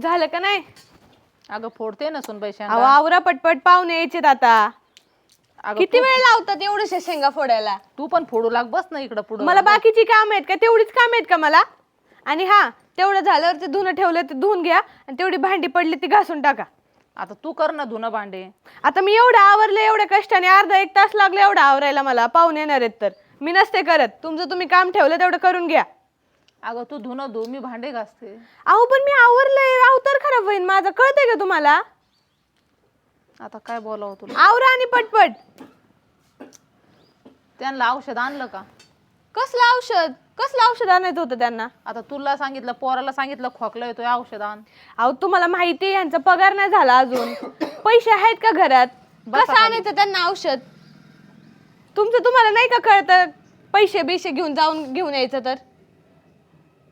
झालं का नाही? अगं फोडते ना सुनबाई अहो शेंगा. आवरा पटपट पाहुणे यायचेत आता. अगं किती वेळ लावतात एवढ्याशा शेंगा फोडायला? तू पण फोडू लाग, बस ना इकडं पुढं. मला बाकीची काम आहेत का? तेवढीच काम आहेत का मला? आणि हा, तेवढं झाल्यावर ते धुणं ठेवलं ते धुवून घ्या आणि तेवढी भांडी पडली ती घासून टाका. आता तू कर ना धुणं भांडे. आता मी एवढं आवरले एवढ्या कष्टाने अर्धा एक तास लागला एवढं आवरायला मला. पाहुणे येणार आहेत तर मी नसते करत. तुमचं तुम्ही काम ठेवलं तेवढं करून घ्या. अगं तू धुणं धु, मी भांडे घासते. अहो पण मी आवरलंय, अवतार खराब होईल माझं, कळतंय का तुम्हाला? आता काय बोलावं तुला. आवरा आणि पटपट. त्यांना औषध आणलं का? कसलं औषध आणायचं होतं त्यांना? आता तुला सांगितलं, पोराला सांगितलं खोकला येतोय औषध आण. अहो तुम्हाला माहिती आहे यांचा पगार नाही झाला अजून. पैसे आहेत का घरात? कसं आणायचं त्यांना औषध? तुमचं तुम्हाला नाही का कळतं? पैसे बिशे घेऊन यायचं तर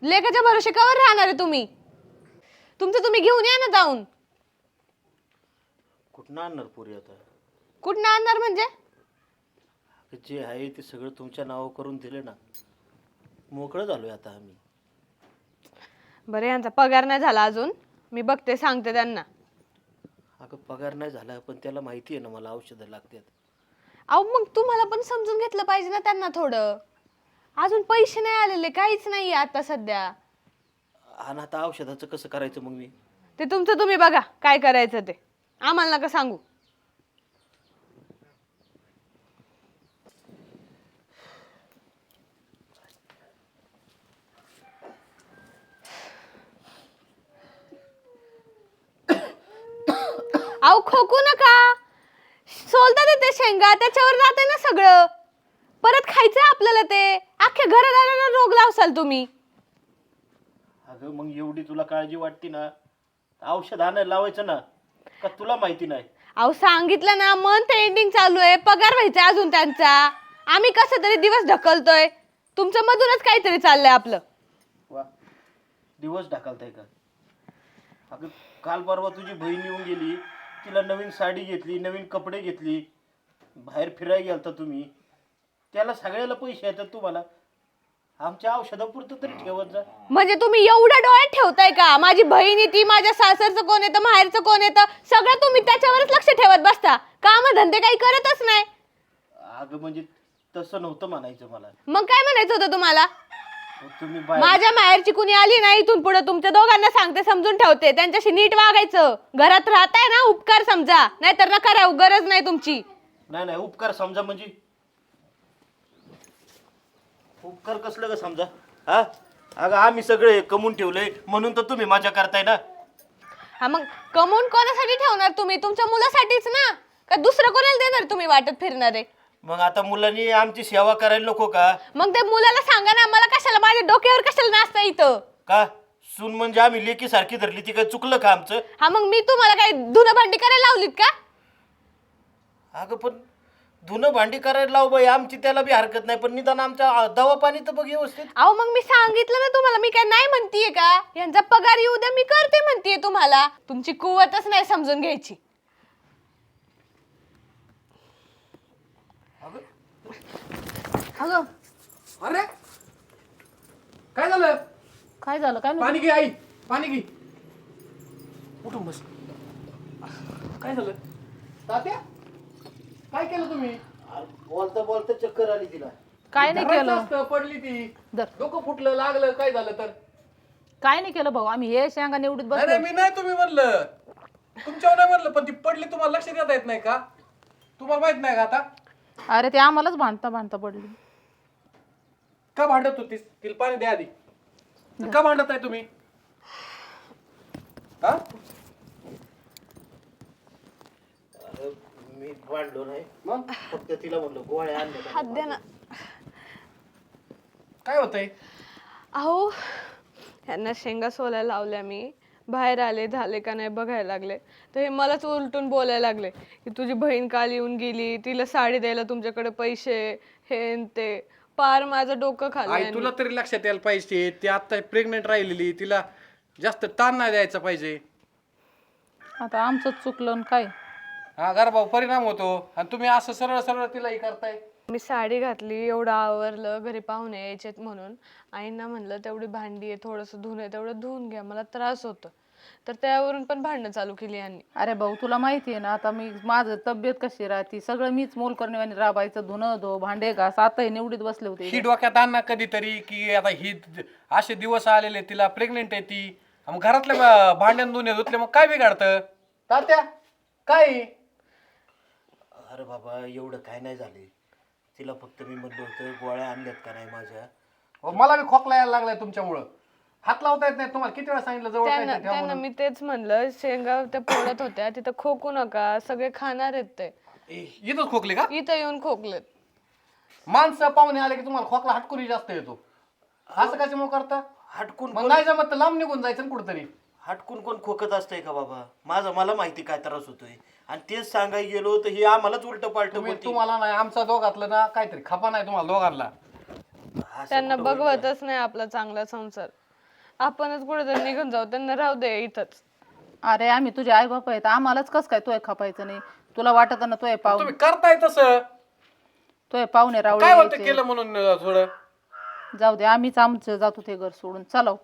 लेकाच्या भरोशे कवर राहणार आहे तुम्ही? तुमचं तुम्ही घेऊन या ना जाऊन. कुठं आणणार पुरी आता? कुठनं आणणार म्हणजे? जे आहे ते सगळं तुमच्या नावावर करून दिले ना, मोकळं झालोय आता आम्ही. बरं यांचा पगार नाही झाला अजून, मी बघते सांगते त्यांना. अगं पगार नाही झाला पण त्याला माहिती आहे ना मला औषधं लागतात. अहो मग तुम्हाला पण समजून घेतलं पाहिजे ना त्यांना थोडं. अजून पैसे नाही आलेले, काहीच नाही आता सध्या. आणि आता औषधाचं कसं करायचं मग मी? ते तुमचं तुम्ही बघा काय करायचं ते, आम्हाला नका सांगू. अहो खोकू नका, सोलतात ते शेंगा त्याच्यावर जाते ना सगळं. परत खायचं आपल्याला ते. अख्ख्या घरादाराला रोग लावसाल तुम्ही. अगं मग एवढी तुला काळजी वाटते ना, औषध आणायला लावायचं ना, का तुला माहिती नाही? अहो सांगितलं ना, मंथ एंडिंग चालू आहे, पगार व्हायचा अजून त्यांचा. आम्ही कसं तरी दिवस ढकलतोय, तुमच्या मधूनच काहीतरी चाललंय आपलं. वा, दिवस ढकलताय का? अगं काल परवा तुझी बहीण येऊन गेली, तिला नवीन साडी घेतली, नवीन कपडे घेतली, बाहेर फिरायला गेलता तुम्ही, त्याला सगळ्याला पैसे येतात तुम्हाला. आमच्या औषधापुरतं तरी ठेवत जा. म्हणजे तुम्ही एवढं डोळ्यात ठेवताय का? माझी बहीण ती, माझ्या सासरचं कोण येतं, माहेरचं कोण येतं, सगळं तुम्ही त्याच्यावरच लक्ष ठेवत बसता. काम धंदे काही करतच नाही. अगं म्हणजे तसं नव्हतं म्हणायचं मला. मग काय म्हणायचं होतं तुम्हाला? तुम्ही माझ्या माहेरची कुणी आली ना इथून पुढे तुमच्या दोघांना सांगते, समजून ठेवते, त्यांच्याशी नीट वागायचं. घरात राहताय ना, उपकार समजा, नाहीतर नका राहू, गरज नाही तुमची. नाही नाही उपकार समजा म्हणजे उपकार कसलं का समजा? हा अगं आम्ही सगळे कमवून ठेवलंय म्हणून तर तुम्ही मजा करताय ना. हा मग कमवून कोणासाठी ठेवणार तुम्ही? तुमच्या मुलासाठीच ना, का दुसरं कोणाला देणार तुम्ही वाटत फिरणारे? मग आता मुलांनी आमची सेवा करायला नको का? मग त्या मुलाला सांगा ना, मला कशाला, माझ्या डोक्यावर कशाला नाचता इथं? का सून म्हणजे आम्ही लेकी सारखी धरली, ती काय चुकलं का आमचं? हा मग मी तुम्हाला काय धुणं भांडी करायला लावलीत का? अगं पण धुणं भांडी करायला लाव बाई आमची, त्याला बी हरकत नाही, पण निदान आमच्या दवा पाणी तर बघ व्यवस्थित. अहो मग मी सांगितलं ना तुम्हाला, मी काय नाही म्हणतीये का? यांचा पगार येऊ द्या, मी करते म्हणतीये तुम्हाला. तुमची कुवतच नाही समजून घ्यायची. अगं अरे काय झालं? काय झालं काय पाणी घे आई, पाणी घे. उठून बस. काय झालं तात्या? काय केलं तुम्ही? बोलता बोलता चक्कर आली तिला. काय नाही धरायचं केलं. असतं, पडली ती. धर. डोकं फुटलं, लागलं, काय झालं तर? काय नाही केलं भाऊ, आम्ही हे शेंगा निवडीत नाही बसलो. मी नाही, तुम्ही म्हणलं तुमच्यावर नाही म्हणलं, पण ती पडली, तुम्हाला लक्ष देता येत नाही का? तुम्हाला माहित नाही का आता? अरे ते आम्हालाच भांडता भांडता पडली. का भांडत होतीस? तिला पाणी द्या आधी. का भांडत आहे तुम्ही? हा? अगं, मी भांडलो नाही, मग फक्त तिला म्हणलं गोळ्या आणल्या हात द्या ना. काय होतंय? अहो यांना शेंगा सोलायला लावल्या, मी बाहेर आले, झाले का नाही बघायला लागले, तर हे मलाच उलटून बोलायला लागले की तुझी बहीण काल येऊन गेली, तिला साडी द्यायला तुमच्याकडे पैसे, हे न ते. पार माझं डोकं खाल्लं आई यांनी. तुला तरी लक्षात यायला पाहिजे, ती आता प्रेग्नेंट राहिलेली, तिला जास्त ताण नाही द्यायचा पाहिजे. आता आमचं चुकलं न काय. हा गर्भावर परिणाम होतो आणि तुम्ही असं सरळ सरळ तिला हे करताय. मी साडी घातली, एवढं आवरलं, घरी पाहुणे यायचेत म्हणून आईंना म्हणलं तेवढी भांडी आहे, थोडंसं धुणं आहे, तेवढं धुवून घ्या, मला त्रास होतो. तर त्यावरून पण भांडणं चालू केली यांनी. अरे भाऊ तुला माहिती आहे ना आता मी माझं तब्येत कशी राहते सगळं मीच मोल करणे राबायचं धुणं धो भांडे घास आताही निवडीत बसले होते ही डोक्यात आण ना कधीतरी की आता ही असे दिवस आलेले तिला प्रेग्नेंट आहे ती मग घरातले भांड्यान धुणे धुतले मग काय बिघडतं तात्या काय अरे बाबा एवढं काय नाही झाले, तिला फक्त मी म्हणलं होतं गोळ्या आणल्यात का नाही माझ्या. अहो, मला बी खोकला यायला लागलाय तुमच्यामुळं. हात लावता येत नाही तुम्हाला किती वेळा सांगितलं जवळ काय त्यांना नाही ठेवा त्यांना म्हणून. मी तेच म्हणलं, शेंगा त्या पोळत होत्या तिथं खोकू नका, सगळे खाणार आहेत ते. इथंच खोकले का इथं येऊन खोकलेत. माणसं पाहुणे आले की तुम्हाला खोकला हटकुरी जास्त येतो असं कशामुळे करता हटकून मग नाही जमत तर लांब निघून जायचं ना कुठंतरी. हटकून कोण खोकत असतंय का बाबा? मला माहिती काय त्रास होतोय आणि तेच सांगायला गेलो तर हे आम्हालाच उलट पालट तुम्हाला नाही आमचा दोघातलं ना काहीतरी खपा नाही तुम्हाला दोघांना. त्यांना बघवतच नाही आपला चांगला संसार. आपणच कुठेतरी निघून जाऊ, त्यांना राहू दे इथंच. अरे आम्ही तुझे आई बाप आहेत आम्हालाच कस काय तोय खापायचं नाही तुला वाटत ना तोय पाहुणे तुम्ही करताय तसं तोय पाहुणे काय रावळे होतं यायचे. केलं म्हणून थोडं जाऊ दे आम्हीच आमचं जातो ते घर सोडून चालव.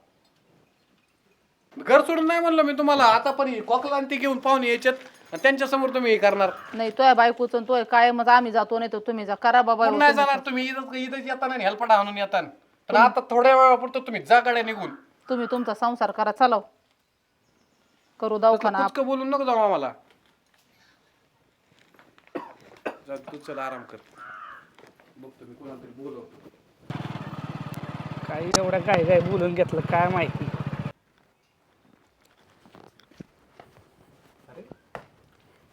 घर सोडून नाही म्हणलं मी तुम्हाला. आता पण ही खोकला आणि ती घेऊन पाहुणे यायच्यात आणि त्यांच्या समोर तुम्ही हे करणार. नाही तोय बायकोच तोय काय मग आम्ही जातो नाही तर तुम्ही जा करा बाबा कोण नाही जाणार तुम्ही इथं इथं येताना आणि हेल्पटा आणून येताना तर आता थोड्या वेळापुरतं तुम्ही जा गाड्या निघून. तुम्ही तुमचा संसार करा चालव करू दवाखाना कुचकं बोलून नको जाऊ आम्हाला. जा तू चल आराम कर. बघतो मी कोणाला तरी बोलवतो. काही एवढं काय काय बोलून घेतलं काय माहिती.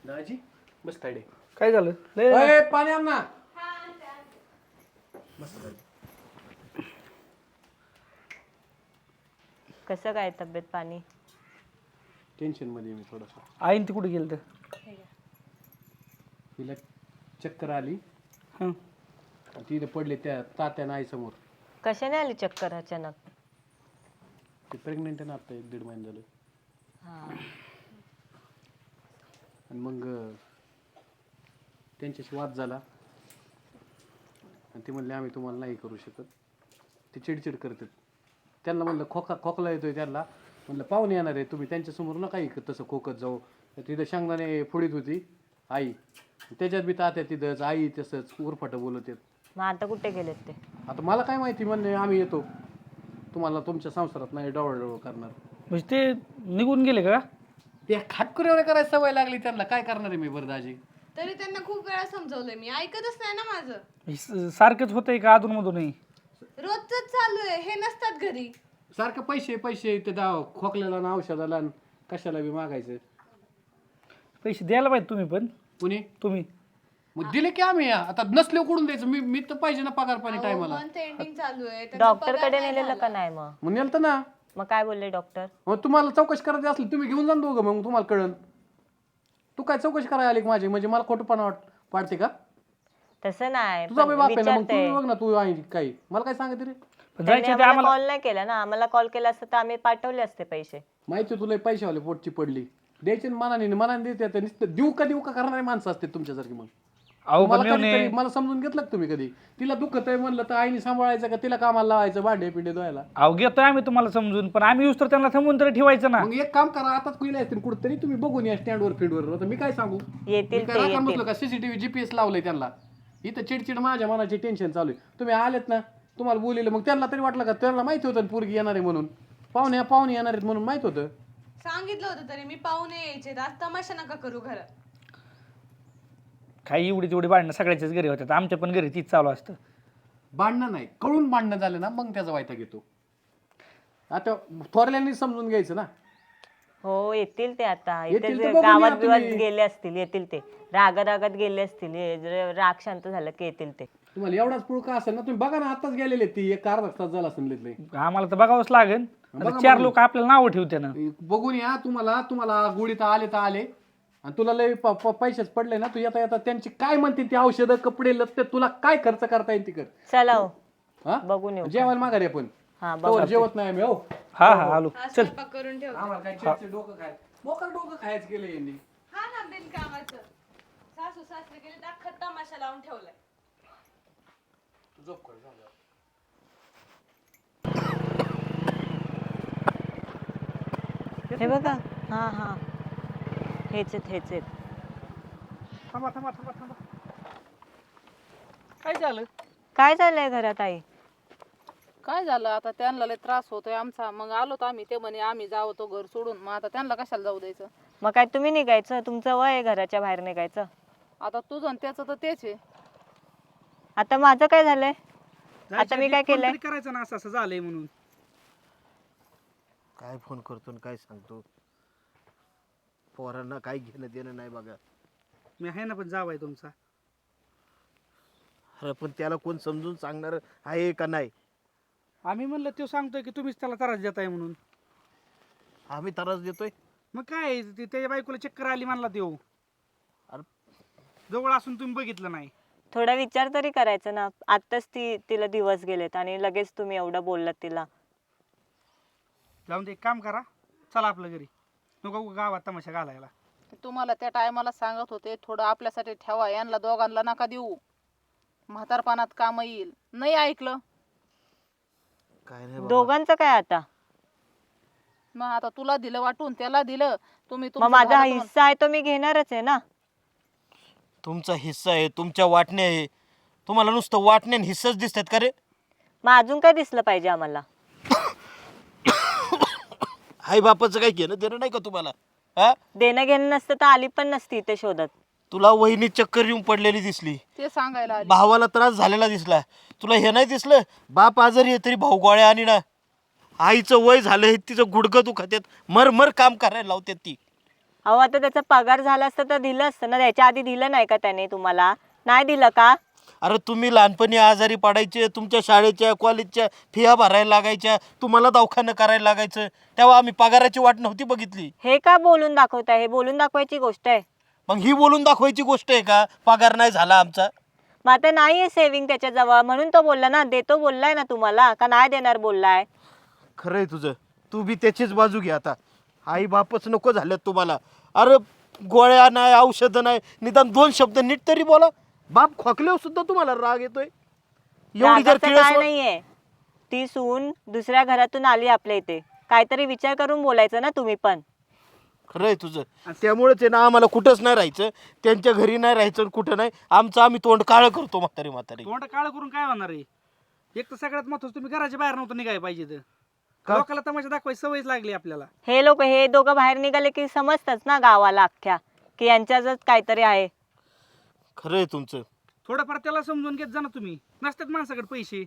दाजी बस तायडे. काय झालं लय अय, पाणी आण ना. कसं काय तब्येत पाणी? टेन्शन मध्ये मी थोडस. आईन ती कुठे गेलं तर तिला चक्कर आली हं. आणि तिथे पडले त्या तात्या आई समोर. कशाने आली चक्कर अचानक? ते प्रेग्नेंट आहे ना आता 1-1.5 महिने झालं. आणि मग त्यांच्याशी वाद झाला आणि ते म्हणले आम्ही तुम्हाला नाही करू शकत. ते चिडचिड करतात. त्यांना म्हणलं खोकला येतोय त्यांना म्हणलं पाहुणे येणार आहे तुम्ही त्यांच्यासमोर नका तसं खोकत जाऊ. तिथं शेंगदाणे फोडीत होती आई त्याच्यात बी तात्या तिथंच आई तसंच उरफाटं बोलत येत. मग आता कुठे गेलेत ते? आता मला काय माहिती म्हणले आम्ही येतो तुम्हाला तुमच्या संसारात नाही डवळ करणार. म्हणजे ते निघून गेले का? ते खाटकुऱ्यावर करायची सवय लागली त्यांना काय करणार आहे मी बरं दाजी. तरी त्यांना खूप वेळा समजवलंय मी, ऐकतच नाही ना माझं. सारखंच होतंय का अधून मधूनही? रोजच चालू आहे, हे नसतात घरी. सारखं पैसे ते खोकल्याला ना औषधाला न कशाला बी मागायचं. पैसे द्यायला पाहिजे तुम्ही पण. कुणी तुम्ही मग दिले की आम्ही आता नसले कुठून द्यायचं. मी तर पाहिजे ना पगार पाणी टायमाला. मंथ एंडिंग चालू आहे, त्यांचा डॉक्टर पगार कडे नाही नेलेलं झाला. का नाही मग? मग नेलतं ना. मग काय बोलले डॉक्टर? मग तुम्हाला चौकशी करायची असली तुम्ही घेऊन जा ना दोघं मग तुम्हाला कळन. तू काय चौकशी करायला आली माझी म्हणजे मला खोटंपणा पाडते का? तसं नाही तुझा पण बाप आहे ना मग विचारते. तू बघ ना तू आहे काही मला काय सांगते रे. पण त्यांनी जायचं ते आम्हाला आम्हाला. कॉल नाही केला ना. आम्हाला कॉल केला असता तर आम्ही पाठवले असते पैसे. माहिती तुला पैशावाले पोटची पडली द्यायची ना मनाने देते नुसतं देऊ का करणारे माणसं असते तुमच्यासारखी. मग अहो मला पण मेवणे, कधीतरी मला समजून घेतलं का तुम्ही कधी? तिला दुखत आहे म्हणलं तर आईने सांभाळायचं का तिला कामाला लावायचं भांडे पिंडे धुवायला? अहो घेतोय आम्ही तुम्हाला समजून पण आम्ही येऊस तर त्यांना थांबून तरी ठेवायचं ना. मग एक काम करा आताच कुठे असतील कुठतरी तुम्ही बघून या स्टँडवर फीडवर. आता मी काय सांगू येतील मी ते, काय राखण येतील. बसलो का सीसीटीव्ही जीपीएस लावलंय त्यांना. इथं चिडचिड माझ्या मनाची टेन्शन चालू आहे. तुम्ही आलेत ना तुम्हाला बोलिलं मग त्यांना तरी वाटलं का त्यांना माहिती होतं पोरगी येणार आहे म्हणून पाहुणे येणार आहेत म्हणून माहित होतं. सांगितलं होतं तरी मी, पाहुणे यायचे, आज तमाशा नका करू घरात. काही एवढी तेवढी भांडणं सगळ्याच्याच घरी होतात, आमच्या पण घरी तीच चालू असतं. भांडणं नाही कळून भांडणं झालं ना मग त्याचा वायता घेतो. आता थोरल्यांनी समजून घ्यायचं ना. हो येतील ते आता. येतील इथे तर बघून गावात या बिवात तुम्ही. गेले असतील, येतील ते. रागात गेले असतील. जर राग शांत झालं की येतील ते. तुम्हाला एवढाच पुळका असेल ना तुम्ही बघा ना आताच गेलेले ती एक अर्धा तास झाला असेल. आम्हाला तर बघावंच लागेल. आता 4 लोक आपल्याला नावं ठेवते ना. बघून या तुम्हाला गोळी तर आले आणि तुला लय पैसेच पडले ना तू येता त्यांची काय म्हणते ती औषधं कपडे लत्ते तुला काय खर्च करता येईल ती कर. चला हो, हा बघून येऊ. जेवायला माघारी आपण हा तोवर जेवत नाही आम्ही. हो हा हा आलो आज चल. स्वयंपाक करून ठेव. आम्हाला काय चिडचिड डोकं खायचं केलं यांनी. हा ना बिनकामाचं. सासू सासरे गेले तर अख्खा तमाशा लावून ठेवलाय. झोप कर झालं. हे बघा. हा हा, हेच आहेत हेच आहेत. थांबा थांबा थांबा थांबा. काय झालं? काय झालंय घरात आई? काय झालं आता, त्यांना लय त्रास होतोय आमचा. मग आलो तर आम्ही, ते म्हणे आम्ही जावं तो घर सोडून. मग आता त्यांना कशाला जाऊ द्यायचं? मग काय तुम्ही निघायचं? तुमचं वय आहे घराच्या बाहेर निघायचं. आता तुझं आणि त्याचं तर तेच आहे. आता माझं काय झालंय? जायच्या मी आधी काय फोन केलंय? तरी करायचं ना, असं असं झालंय म्हणून. काय फोन करतो आणि काय सांगतो? पोरांना काय घेणं देणं नाही बघा. मी आहे ना, पण जावाय तुमचा. अरे पण त्याला कोण समजून सांगणार आहे का नाही? आम्ही म्हणलं तो सांगतोय की तुम्हीच त्याला त्रास देताय म्हणून. आम्ही त्रास देतोय? मग काय त्याच्या बायकोला चक्कर आली म्हणला तो. अरे जवळ असून तुम्ही बघितलं नाही. थोडा विचार तरी करायचा ना. आत्ताच तिला दिवस गेलेत आणि लगेच तुम्ही एवढं बोललात तिला. जाऊन ते एक काम करा, चला आपलं घरी. नको उगा गावात तमाशा घालायला. तुम्हाला त्या टायमाला सांगत होते थोडं आपल्यासाठी ठेवा, यांना दोघांना नका देऊ, म्हातारपणात काम येईल. नाही ऐकलं. काय नाही बाबा. दोघांचं काय आता? मग आता तुला दिलं वाटून, त्याला दिलं. तुम्ही मग तुमचं माझा झालं तर- हिस्सा आहे तो मी घेणारच आहे ना. तुमचा हिस्सा आहे, तुमच्या वाटणे आहे. तुम्हाला नुसतं वाटणे आणि हिस्साच दिसतात का रे? मग अजून काय दिसलं पाहिजे आम्हाला? आई बापाचं काही घेणं देणं नाही का तुम्हाला? हा? देणं घेणं नसतं तर आली पण नसती इथे शोधत. तुला वहिनी चक्कर येऊन पडलेली दिसली, ते सांगायला आली. भावाला त्रास झालेला दिसला, तुला हे नाही दिसलं? बाप आजारी आहे तरी भाऊ गोळ्या आणि ना. आईचं वय झालंय, तिचं गुडघं दुखतात, मर काम करायला लावतात ती. अहो आता त्याचा पगार झाला असता तर दिलं असतं ना. त्याच्या आधी दिलं नाही का त्याने तुम्हाला? नाही दिलं का? अरे तुम्ही लहानपणी आजारी पडायचे, तुमच्या शाळेच्या कॉलेजच्या फिया भरायला लागायच्या, तुम्हाला दवाखानं करायला लागायचं, तेव्हा आम्ही पगाराची वाट नव्हती बघितली. हे का बोलून दाखवताय? हे बोलून दाखवायची गोष्ट आहे. मग ही बोलून दाखवायची गोष्ट आहे का पगार नाही झाला आमचा? मग आता नाही आहे सेव्हिंग त्याच्याजवळ म्हणून तो बोलला ना. देतो बोललाय ना तुम्हाला, का नाही देणार बोललाय? खरंय तुझं, तू बी त्याचीच बाजू घे आता. आई बापच नको झाल्यात तुम्हाला. अरे गोळ्या नाही, औषधं नाही, निदान 2 शब्द नीट तरी बोला. बाप खोकल्यावर सुद्धा तुम्हाला राग येतोय? एवढी जर रागाचं काय किळस नाहीये. ती सून दुसऱ्या घरातून आली आपल्या इथे, काहीतरी विचार करून बोलायचं ना तुम्ही पण. खरंय तुझं. त्यामुळेच आहे ना, आम्हाला कुठंच नाही राहायचं, त्यांच्या घरी नाही राहायचं, कुठं नाही. आम्ही तोंड काळं करतो म्हातारी. तोंड काळ करून काय होणार आहे? एक तर सगळ्यात महत्त्वाचं, तुम्ही घराच्या बाहेर नव्हतं निघायला पाहिजे. तर लोकांना तमाशा दाखवायची सवयच लागली आपल्याला. हे दोघं बाहेर निघाले की समजतच ना गावाला अख्ख्या, की यांच्यातच काहीतरी आहे. खरंय तुमचं. थोडंफार त्याला समजून घेत जा ना तुम्ही. नसतात माणसाकडे पैसे.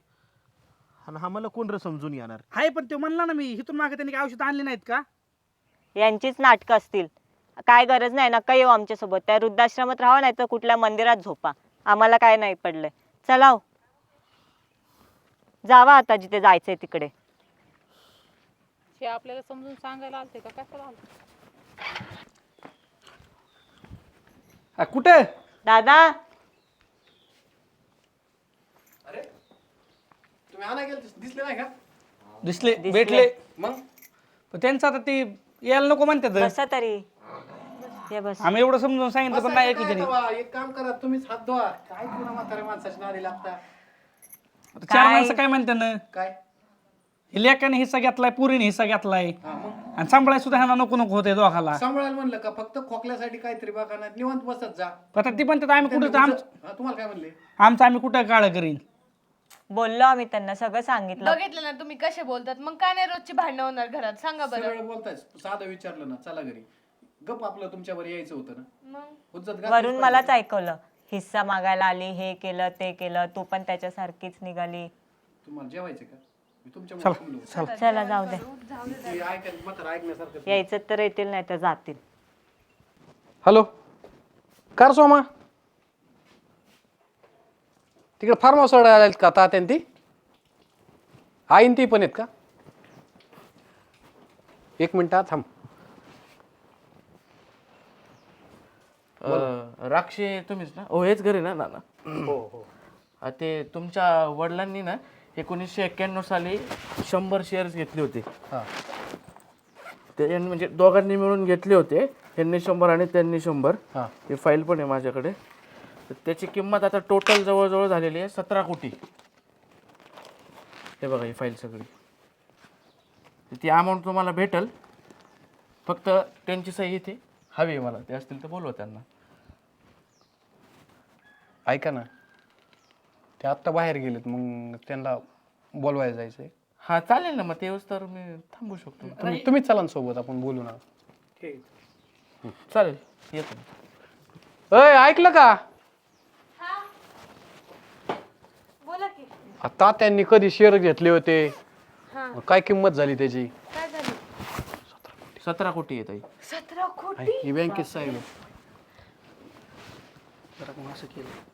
आणि आम्हाला कोण समजून येणार? आहे पण तो म्हणला ना, मी इथून मागे त्यांनी काय औषध आणली नाहीत का? यांचीच नाटकं असतील. काय गरज नाही, नका येऊ आमच्यासोबत. त्या वृद्धाश्रमात राहा, नाही तर कुठल्या मंदिरात झोपा. आम्हाला काय नाही पडलंय. चला हो. जावा आता जिथे जायचंय तिकडे. हे आपल्याला समजून सांगायला आलते का? कशाला आलते? कुठे दादा, तुम्ही आणा गेल दिसले नाही का? दिसले भेटले? मग पण त्यांचं आता ते यायला नको म्हणतात. बसा तरी. या बस. आम्ही एवढं समजून सांगितलं पण नाही ऐकलं त्यांनी. एक काम करा, तुम्हीच हात धुवा. काय पुन्हा म्हाताऱ्या माणसाची नादी लागता? आता 4 माणसं काय म्हणतात ना, काय लेकाने हिस्सा घेतलाय, पुरीने हिस्सा घेतलाय, आणि सांभाळाय सुद्धा ह्यांना नको नको होते दोघाला. सांभाळायला म्हणलं का? फक्त खोकल्यासाठी काहीतरी बघा ना, निवांत बसत जा. आता ती म्हणतात आम्ही कुठं तुम्हाला काय म्हणले? आमचं आम्ही कुठं काळ करीन. बोललो आम्ही त्यांना, सगळं सांगितलं. बघितलं ना तुम्ही कसे बोलतात. मग काय नाही रोजची भांडणं होणार घरात? सांगा बरं. सगळं बोलताय, साधं विचारलं ना चला घरी, गप आपलं तुमच्यावर यायचं होतं ना. मग हुज्जत घातलीच वरून पाहिजे. मलाच ऐकवलं. हिस्सा मागायला आली, हे केलं ते केलं. तू पण त्याच्यासारखीच निघाली. तुम्हाला जेवायचं का? मी तुमच्यामुळे थांबलो. चला जाऊ दे. ते ऐकायला म्हातारं ऐकण्यासारखं. यायचं तर येतील, नाही तर जातील. हॅलो, कार सोमा तिकडे फार्म हाऊस आहेत का तात्यान ती? आईन ती पण आहेत का? 1 मिनिट थांब. राक्षे तुम्हीच ना? हो, हेच घरी ना नाना? हो. ते तुमच्या वडिलांनी ना 1991 साली 100 शेअर्स घेतले होते. ते म्हणजे दोघांनी मिळून घेतले होते. यांनी 100 आणि त्यांनी 100. ही फाईल पण आहे माझ्याकडे. तर त्याची किंमत आता टोटल जवळजवळ झालेली आहे 17 कोटी. हे बघा ही फाईल सगळी. ती अमाऊंट तुम्हाला भेटल फक्त त्यांची सही इथे हवी आहे मला, ते असतील तर बोलवा त्यांना. ऐका ना, ते आत्ता बाहेर गेलेत, मग त्यांना बोलवायला जायचंय. हा चालेल ना, मग तेव्हाच तर मी थांबू शकतो. तुम्हीच चला ना सोबत, आपण बोलू ना. चालेल, येतो. अय ऐकलं का? बोला की. आता त्यांनी कधी शेअर घेतले होते, हा. काय किंमत झाली त्याची? काय झालं? 17 कोटी येत आहे. 17 कोटी. ही बँकेत साहेब जरा मग असं केलं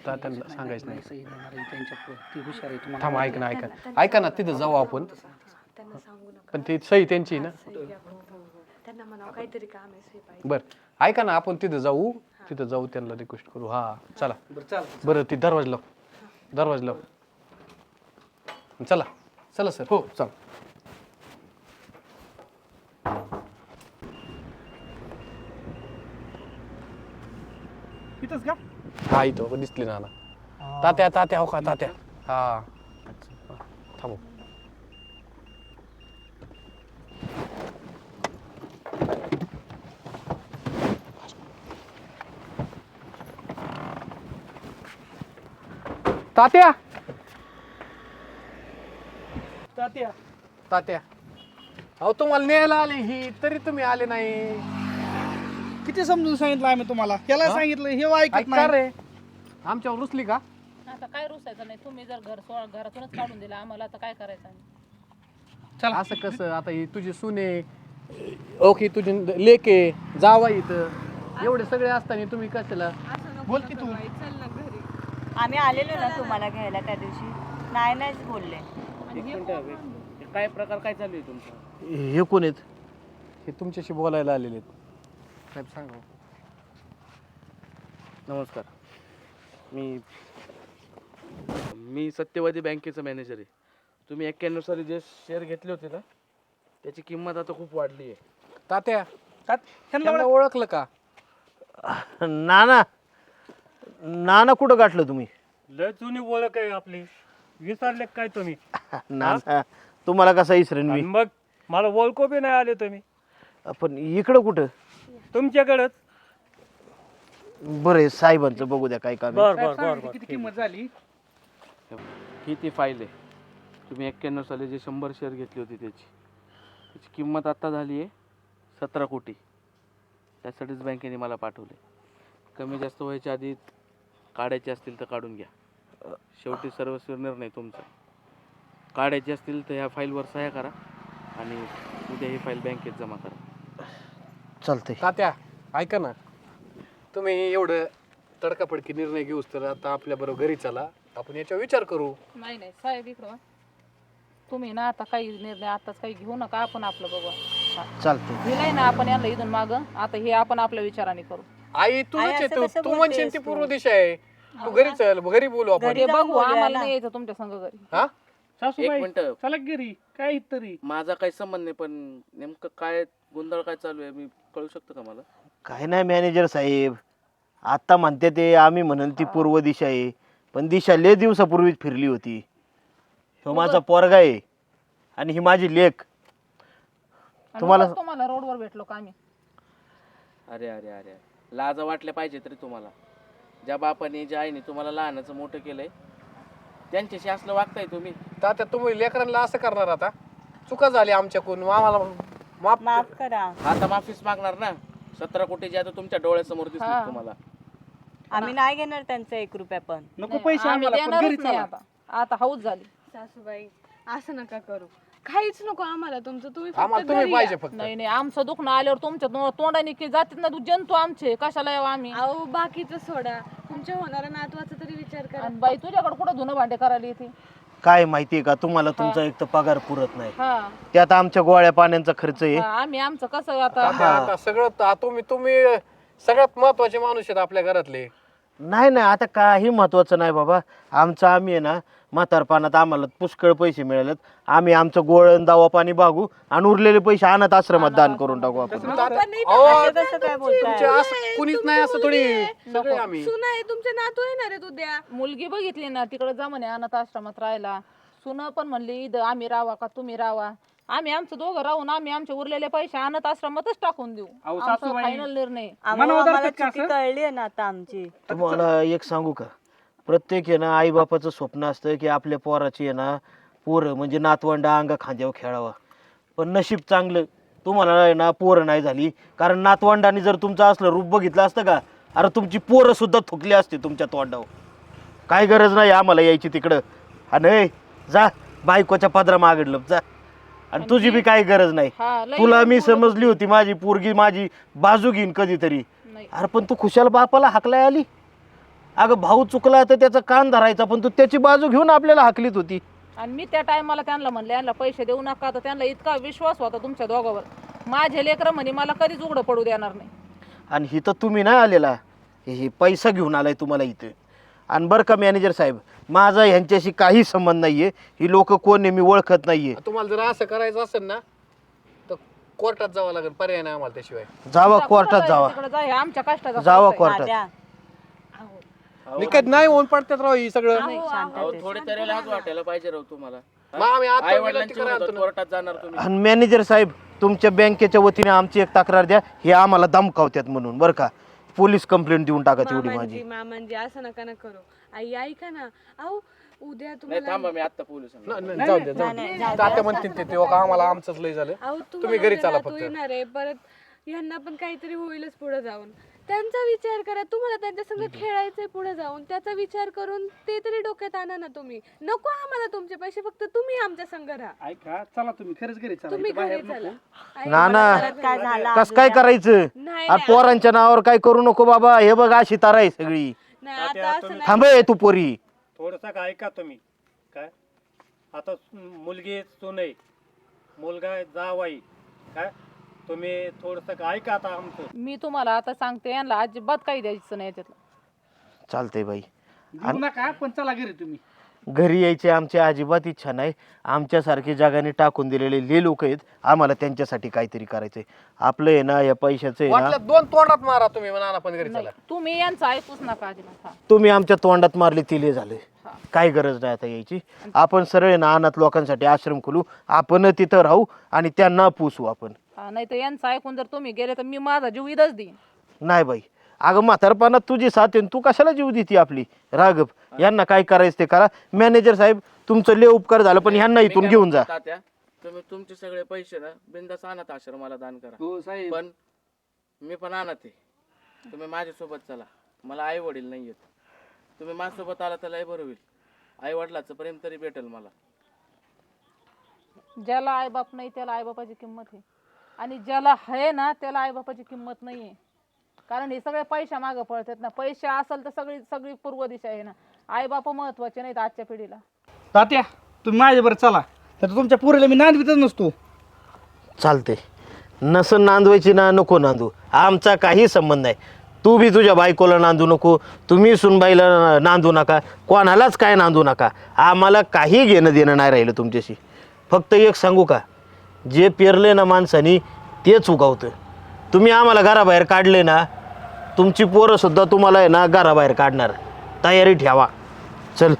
तात्यांना सांगायचं नाही. सही देणार आहे त्यांच्या ती हुशार आहे तुम्हाला. थांब, ऐक ना, ऐका ना, तिथं जाऊ आपण. त्यांना सांगू नका. पण ती सही त्यांची ना. सही घ्या फक्त. त्यांना म्हणावं काहीतरी काम आहे, सही पाहिजे. बरं ऐका ना, आपण तिथं जाऊ, त्यांना रिक्वेस्ट करू. हा चला. बरं चालतं. बरं ती दरवाजा लाव. चला चला सर. हो चल. इथंच का? हा इथं दिसली ना. तात्या हो का तात्या? हा थांबू. तात्या तात्या अहो तुम्हाला न्यायला आले ही, तरी तुम्ही आले नाही. किती समजून सांगितलं आम्ही तुम्हाला, त्याला सांगितलं हे ऐकत ऐका नाही. रे, आमच्यावर रुसली का? आता काय रुसायचं नाही, तुम्ही जर घरातूनच काढून दिलं आम्हाला, आता काय करायचं आम्ही? चला असं कसं, आता ही तुझी सुने ओके, तुझी लेके जावा इथं, एवढे सगळे असताना तुम्ही कशाला? बोल की तू. चल ना घरी. आम्ही आलेलो ना तुम्हाला घ्यायला त्या दिवशी, नाहीच बोलले. काय प्रकार काय चालू आहे तुमचा? हे कोण आहेत? हे तुमच्याशी बोलायला आलेले आहेत. साहेब सांगा. नमस्कार, मी सत्यवादी बँकेचा मॅनेजर आहे. तुम्ही 91 साली जे शेअर घेतले होते ना, त्याची किंमत आता खूप वाढली आहे. तात्या ह्यांना त्यांना ओळखलं का? नाना कुठं गाठलं तुम्ही? लय जुनी ओळख आहे आपली, विसरले काय तुम्ही? नाना तुम्हाला कसा इसरेन मी? आणि मग मला ओळखू बी नाही आले तुम्ही. पण इकडं कुठं? तुमच्याकडेच. बरं साहेबांचं बघू द्या काय काम आहे. बर साहेब बर बर सांगितलं बर किती किंमत झाली. ही ती फाईल आहे. तुम्ही 91 साली जे 100 शेअर घेतली होती त्याची किंमत आता झाली आहे 17 कोटी. त्यासाठीच बँकेने मला पाठवले. कमी जास्त व्हायच्या आधी काढायचे असतील तर काढून घ्या. शेवटी सर्वस्वी निर्णय तुमचा. काढायचे असतील तर ह्या फाईलवर सह्या करा आणि उद्या ही फाईल बँकेत जमा करा. चालतंय. तात्या ऐका ना, तुम्ही एवढं तडकाफडकी निर्णय घेऊस तर आता आपल्या बरोबर घरी चला, आपण याच्यावर विचार करू. नाही साहेब इकडं तुम्ही ना आता काही निर्णय आताच काही घेऊ नका, आपण आपलं बघू. चालतंय. दिलंय ना आपण यांना इथून माग, आता हे आपण आपल्या विचाराने करू. आई तुझंच आई, आहे, असं तू कसं तू म्हणशील ती बोलतेस पूर्व तू? दिशा आहे. तू घरी चल, घरी बोलू आपण. ते जाऊन बघू, बोलूया आम्हाला ना. नाही यायचं तुमच्या संग घरी. हा एक सासूबाई मिनिट, चला घरी, काय तरी. माझा काही संबंध नाही, पण नेमकं काय गोंधळ काय चालू आहे मी कळू शकतं का मला? काय नाही मॅनेजर साहेब, आता म्हणते ते आम्ही म्हणून ती पूर्व दिशा आहे, पण दिशा लय दिवसापूर्वीच फिरली होती. ह्यो माझा पोरगा आहे आणि ही माझी लेक. आणि तुम्हाला- उगाच तुम्हाला रोडवर भेटलो का आम्ही? अरे अरे अरे, लाजा वाटल्या पाहिजे तरी तुम्हाला. ज्या बापाने ज्या आईने तुम्हाला लहानाचं मोठं केलंय त्यांच्याशी असलं वागताय तुम्ही. तात्या तुम्ही लेकरांना असं करणार? आता चुका झाली आमच्याकडून, आम्हाला माफ. माफ करा. आता माफीच मागणार ना. 17 कोटीची आता तुमच्या डोळ्यासमोर दिसली हा. तुम्हाला. आम्ही नाही घेणार त्यांचा 1 रुपया पण. नको पैसे आम्ही आम्हाला, पण घरी देणारच नाही चला. आता हौस झाली. सासूबाई असं नका करू, काहीच नको आम्हाला तुमचं. तुम्ही आम्हाला फक्त तुम्ही घरी पाहिजे या. फक्त. नाही आमचं दुखणं आल्यावर तुमच्या तोंडाने की जातील ना जंतू आमचे, कशाला यावं आम्ही? अहो बाकीचं सोडा, तुमच्या होणाऱ्या नातवाचा तरी विचार करा. आणि बाई तुझ्याकडे कुठं धुणं भांडे करायला येते? काय माहितीये का तुम्हाला, तुमचा एक तर पगार पुरत नाही, हा त्यात आमच्या गोळ्या पाण्याचा खर्च आहे. आम्ही आमचं कसं आता तात्या, आता सगळं तुम्ही सगळ्यात महत्वाचे माणूस आहेत आपल्या घरातले. नाही नाही, आता काही महत्वाचं नाही बाबा. आमचं आम्ही आहे ना, म्हातारपणात आम्हाला पुष्कळ पैसे मिळालेत, आम्ही आमचं गोळण दावा पाणी भागू आणि उरलेले पैसे अनाथ आश्रमात दान करून टाकू आपण. तात्या, असं कसं काय बोलताय? तुमचे असं कुणीच नाही, असं थोडी सगळे आम्ही. सुना आहे, तुमचे नातू येणार आहेत उद्या. मुलगी बघितली ना तिकडे जा म्हणे अनाथ आश्रमात राहायला. सुन पण म्हणली इथं आम्ही राहावा का तुम्ही राहावा. आम्ही आमचं दोघं राहून आम्ही आमचे उरलेले पैसे अनाथ आश्रमातच टाकून देऊ. अहो, आमचा सासूबाई. फायनल निर्णय. आम्हाला चुकी कळली आहे ना आता आमची. तुम्हाला एक सांगू का, प्रत्येक आहे ना आईबापाचं स्वप्न असतं की आपल्या पोराची आहे ना पोरं म्हणजे नातवंडा अंगा खांद्यावर खेळावा. पण नशीब चांगलं तुम्हाला आहे ना पोरं नाही झाली, कारण नातवंडाने जर तुमचं असलं रूप बघितलं असतं का, अरे तुमची पोरं सुद्धा थुकली असते तुमच्या तोंडावर. काय गरज नाही आम्हाला यायची तिकडं. आणि जा बायकोच्या पदरा मागडलं जा, आणि तुझी बी काही गरज नाही. हा, लई तुला मी पोरं- समजली होती माझी पोरगी माझी बाजू घेईन कधीतरी. नाही. अरे पण तू खुशाल बापाला हाकलाय आली. अगं भाऊ चुकला तर त्याचा कान धरायचा, पण तू त्याची बाजू घेऊन आपल्याला हाकलीत होती. आणि मी त्या टायमाला त्यांना म्हणले यांना पैसे देऊ नका, तर त्यांना इतका विश्वास होता तुमच्या दोघांवर. माझे लेकरं म्हणे मला कधीच उघडं पडू देणार नाही. आणि इथं तुम्ही नाही आलेला, हे पैसा घेऊन आलाय तुम्हाला इथं. आणि बरं का मॅनेजर साहेब, माझा ह्यांच्याशी काही संबंध नाहीये. ही लोक कोण आहे मी ओळखत नाहीये. तुम्हाला जर असं करायचं असेल ना तर कोर्टात जावं लागेल, पर्याय नाही आम्हाला त्याशिवाय. जावा जा, कोर्टात कुठं जावा, जायचं तिकडं जा, हे आमच्या कष्टाचा जावा पैसा आहे. कोर्टात. दाद्या, निकट नाही होऊन पडतात राव ही सगळं. अहो, थोडे तरी लाज वाटायला पाहिजे राव तुम्हाला. मग आम्ही आता आई विनंती वडिलांची करा मुदत कोर्टात जाणार तुम्ही. आणि मॅनेजर साहेब, तुमच्या बँकेच्या वतीने आमची एक तक्रार द्या, हे आम्हाला धमकावतात म्हणून. बरं का, पोलीस कंप्लेंट देऊन टाका तेवढी माझी. मामांजी असं नका ना करू. आई ऐका ना, अहो उद्या नाही तुम्हाला थांबा, मी आता पोलीस जाऊ दे जाऊ दे. तात्या म्हणतील ते तेव्हा आम्हाला आमचंच लय झालं. अहो तुम्ही घरी तुम्हाला चला नातू फक्त. येणार आहे परत, ह्यांना पण काहीतरी होईलच पुढे जाऊन. त्यांचा विचार करा, तुम्हाला त्यांच्या संग खेळायचंय पुढे जाऊन, त्याचा विचार करून ते तरी डोक्यात आणा ना तुम्ही. नको आम्हाला तुमचे पैसे, फक्त तुम्ही आमच्या संग राहा. ऐका, चला तुम्ही खरंच घरी चला, तुम्ही इथं घरी बाहेर चला. नको. ऐका, ना ना परत काय झालं कस काय करायचं? नाही आणि पोरांच्या नावावर काय करू नको बाबा. हे बघ अशी तारा आहे सगळी. नाही, आता असं नाही. थांबे तू पोरी. थोडंसं का ऐका तुम्ही. काय आता मुलगी सून आहे, मुलगा जावाई, काय तुम्ही थोडंसं का ऐका आता आमचं. मी तुम्हाला आता सांगते, यांना अजिबात काही द्यायचं नाही याच्यातलं. चालतंय बाई, देऊ नका, पण चला घरी तुम्ही. घरी यायची आमची अजिबात इच्छा नाही. आमच्यासारखे जगाने टाकून दिलेले ले लोक आहेत, आम्हाला त्यांच्यासाठी काहीतरी करायचंय. आपलं आहे ना या पैशाचं आहे ना, वाटलं दोन तोंडात मारा तुम्ही, म्हणा पण घरी नाही, चला. तुम्ही यांचं ऐकूच नका अजिबात. हा. तुम्ही आमच्या तोंडात मारले तिले झाले. काही गरज नाही आता यायची. आपण सरळ आहे ना अनाथ लोकांसाठी आश्रम खोलू, आपण तिथं राहू आणि त्यांना पोसू आपण. नाही तर यांचं ऐकून जर तुम्ही गेले तर मी माझा जीव इथंच देईन. नाही बाई, अगं म्हातारपणात तुझी साथ आहे, तू कशाला जीव देती आपली. राघव, यांना काय करायचं ते करा. मॅनेजर साहेब, तुमचं लय उपकार झालं, पण ह्यांना इथून घेऊन जा. तात्या, तुम्ही तुमचे सगळे पैसे ना बिंदास अनाथ आश्रमाला दान करा. हो साहेब, पण मी पण अनाथ आहे. तुम्ही माझ्यासोबत चला. मला आई वडील नाही आहेत. तुम्ही माझ्यासोबत आला तर लय बरं होईल. आई वडिलाचं प्रेम तरी भेटेल मला. ज्याला आईबाप नाही त्याला आईबापाची किंमत आहे, आणि ज्याला आहे ना त्याला आईबापाची किंमत नाही आहे. कारण हे सगळे पैशा मागं पळतात ना. पैसे असेल तर सगळी सगळी पूर्व दिशा आहे ना. आईबाप महत्वाचे नाहीत आजच्या पिढीला. तात्या तुम्ही माझ्याबरोबर चला, तर तुमच्या पुरीला मी नांदवीतच नसतो. चालते, नसन नांदवायची ना नको नांदू, आमचा काही संबंध नाही. तू बी तुझ्या बायकोला नांदू नको, तुम्ही सुनबाईला नांदू नका, कोणालाच काय नांदू नका. आम्हाला काही घेणं देणं नाही राहिलं तुमच्याशी. फक्त एक सांगू का, जे पेरले ना माणसानी तेच उगवतं. तुम्ही आम्हाला घराबाहेर काढले ना, तुमची पोरंसुद्धा तुम्हाला आहे ना घराबाहेर काढणार. तयारी ठेवा. चल.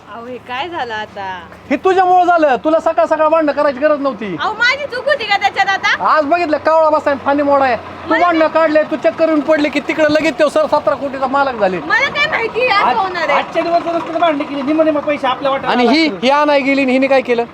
अहो हे काय झालं आता? हे तुझ्यामुळे झालं. तुला सकाळ सकाळ भांडणं करायची गरज नव्हती. अहो माझी चूक होती का त्याच्यात आता? आज बघितलं कावळा बसाय फानी मोडा आहे. तू भांडणं काढले, तू चक्कर येऊन पडले की तिकडे लगेच ते 17 कोटीचा मालक झाले. मला काय माहिती असं होणार आहे. आजच्या दिवस रस्त्यात भांडणी केली, निम पैसे आपल्या वाटत. आणि ही आणाय गेली आणि हिने काय केलं?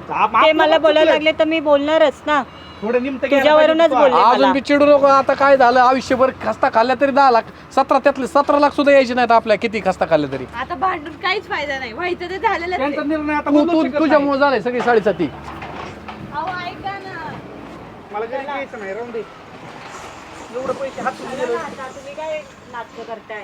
ते मला बोलायला लागले तर मी बोलणारच ना. थोडं निमतं तुझ्यावरूनच बोलले अजून मला. बी चिडू नको. आता काय झालं, आयुष्यभर खस्ता खाल्ल्या तरी 10 लाख, 17 त्यातले 17 लाख सुद्धा यायचे नाहीत आपल्या, किती खस्ता खाल्ले तरी. आता भांडून काहीच फायदा नाही. व्हायचं ते झालेलं त्यांचा निर्णय आता तू बदलू शकत नाही. तुझ्यामुळे झालंय सगळी साडेसाती. अहो ऐका ना. मला घरी यायचं नाही, राहून दे. एवढं पैसे हात तुम्ही काय नाटक करताय?